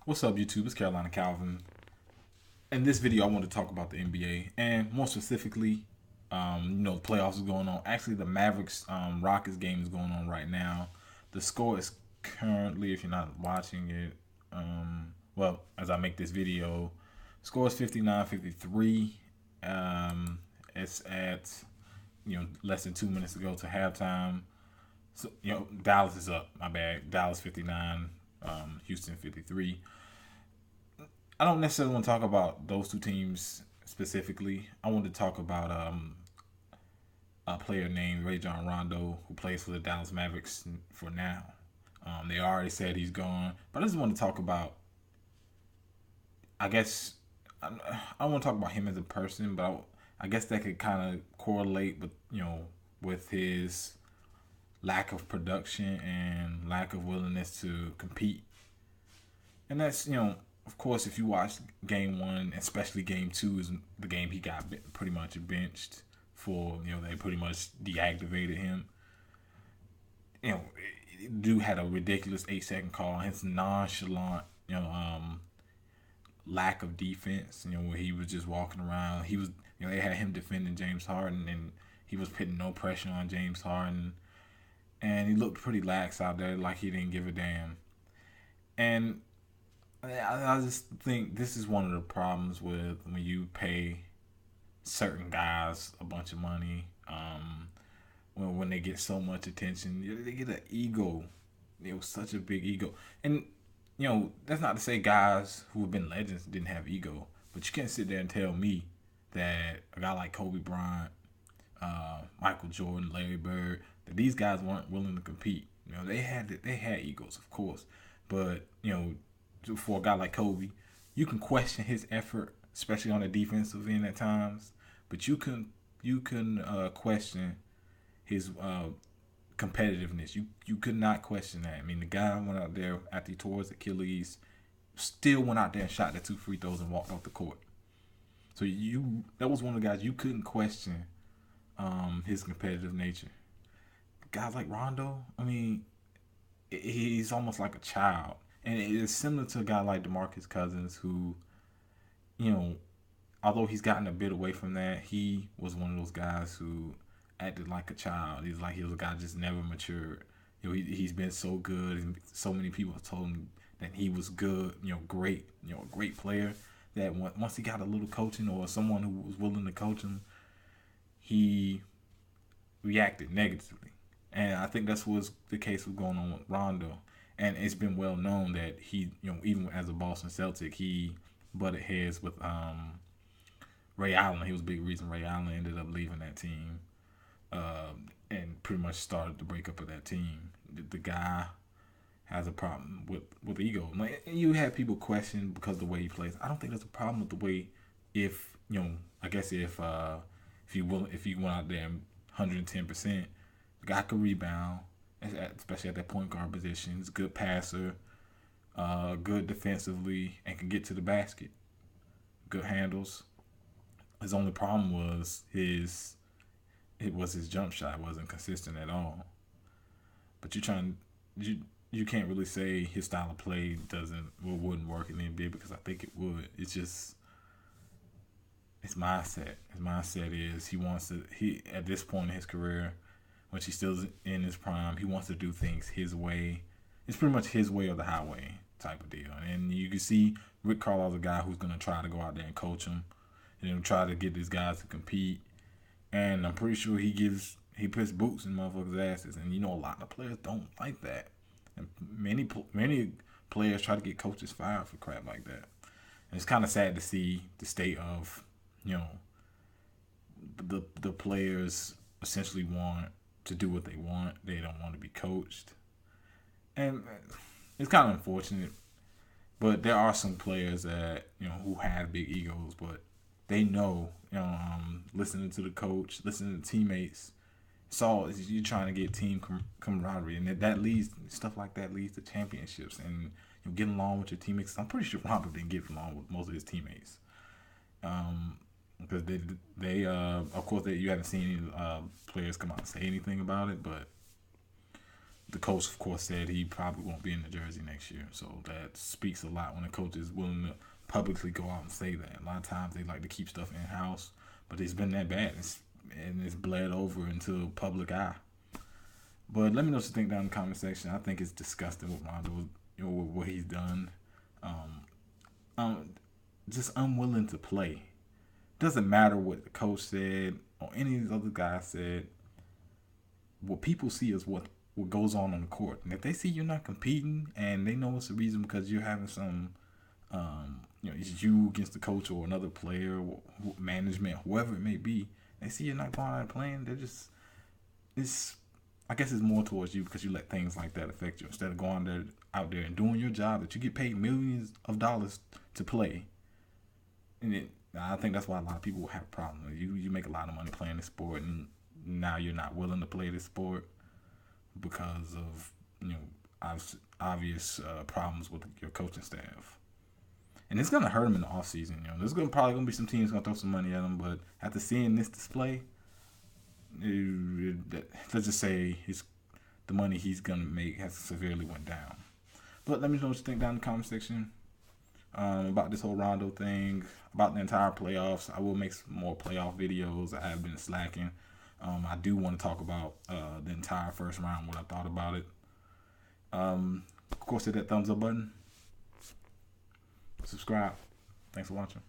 What's up, YouTube? It's Carolina Calvin. In this video, I want to talk about the NBA and more specifically, the playoffs is going on. Actually, the Mavericks Rockets game is going on right now. The score is currently, if you're not watching it, as I make this video, score is 59-53. It's at less than 2 minutes to go to halftime. So Dallas is up. My bad. Dallas 59, Houston 53. I don't necessarily want to talk about those two teams specifically. I want to talk about a player named Rajon Rondo who plays for the Dallas Mavericks for now. They already said he's gone, but I just want to talk about. I guess I don't want to talk about him as a person, but I guess that could kind of correlate with with his lack of production and lack of willingness to compete. And that's, of course, if you watch game one, especially game two, is the game he got pretty much benched for, they pretty much deactivated him. You know, dude had a ridiculous 8 second call. His nonchalant, lack of defense, where he was just walking around. He was, they had him defending James Harden, and he was putting no pressure on James Harden. And he looked pretty lax out there, like he didn't give a damn. And I just think this is one of the problems with when you pay certain guys a bunch of money. When they get so much attention, they get an ego. Such a big ego. And that's not to say guys who have been legends didn't have ego, but you can't sit there and tell me that a guy like Kobe Bryant, Michael Jordan, Larry Bird, that these guys weren't willing to compete. They had egos, of course, but for a guy like Kobe, you can question his effort, especially on the defensive end at times, but you can question his competitiveness. You could not question that. I mean, the guy went out there after he tore his Achilles, still went out there and shot the 2 free throws and walked off the court. So that was one of the guys you couldn't question his competitive nature. Guys like Rondo, I mean, he's almost like a child. And it is similar to a guy like DeMarcus Cousins, who, you know, although he's gotten a bit away from that, he was one of those guys who acted like a child. He's like he was a guy just never matured. He's been so good, and so many people have told him that he was good, great, a great player. That once he got a little coaching or someone who was willing to coach him, he reacted negatively. And I think that's what's the case with going on with Rondo. And it's been well known that he, even as a Boston Celtic, he butted heads with Ray Allen. He was a big reason Ray Allen ended up leaving that team, and pretty much started the breakup of that team. The guy has a problem with ego. And you had people question because of the way he plays. I don't think there's a problem with the way, if I guess if you went out there and 110%, the guy could rebound, especially at that point guard position. He's a good passer, good defensively, and can get to the basket. Good handles. His only problem was his jump shot wasn't consistent at all. But you can't really say his style of play wouldn't work in the NBA, because I think it would. It's just his mindset. His mindset is he at this point in his career, when he's still in his prime, he wants to do things his way. It's pretty much his way or the highway type of deal. And you can see Rick Carlisle's a guy who's going to try to go out there and coach him, and try to get these guys to compete. And I'm pretty sure he puts boots in motherfuckers' asses. And a lot of players don't like that. And many players try to get coaches fired for crap like that. And it's kind of sad to see the state of, the players essentially want to do what they want. They don't want to be coached. And it's kind of unfortunate. But there are some players that, who have big egos, but they know, listening to the coach, listening to teammates, you're trying to get team camaraderie, and that leads, stuff like that leads to championships, and getting along with your teammates. I'm pretty sure Rondo didn't get along with most of his teammates, because they of course you haven't seen any players come out and say anything about it, but the coach, of course, said he probably won't be in the jersey next year. So that speaks a lot when a coach is willing to publicly go out and say that. A lot of times they like to keep stuff in house, but it's been that bad, and it's bled over into public eye. But let me know what you think down in the comment section. I think it's disgusting what Rondo, what he's done. Just unwilling to play. Doesn't matter what the coach said or any of these other guys said. What people see is what goes on the court. And if they see you're not competing and they know it's a reason because you're having some, it's you against the coach or another player, or management, whoever it may be, they see you're not going out and playing, I guess it's more towards you because you let things like that affect you instead of going out there and doing your job that you get paid millions of dollars to play. And I think that's why a lot of people have problems. You make a lot of money playing this sport, and now you're not willing to play this sport because of obvious problems with your coaching staff. And it's gonna hurt them in the offseason. There's probably gonna be some teams gonna throw some money at them, but after seeing this display, let's just say the money he's gonna make has severely went down. But let me know what you think down in the comment section about this whole Rondo thing, about the entire playoffs. I will make some more playoff videos. I have been slacking. I do want to talk about the entire first round, what I thought about it. Of course, hit that thumbs up button. Subscribe. Thanks for watching.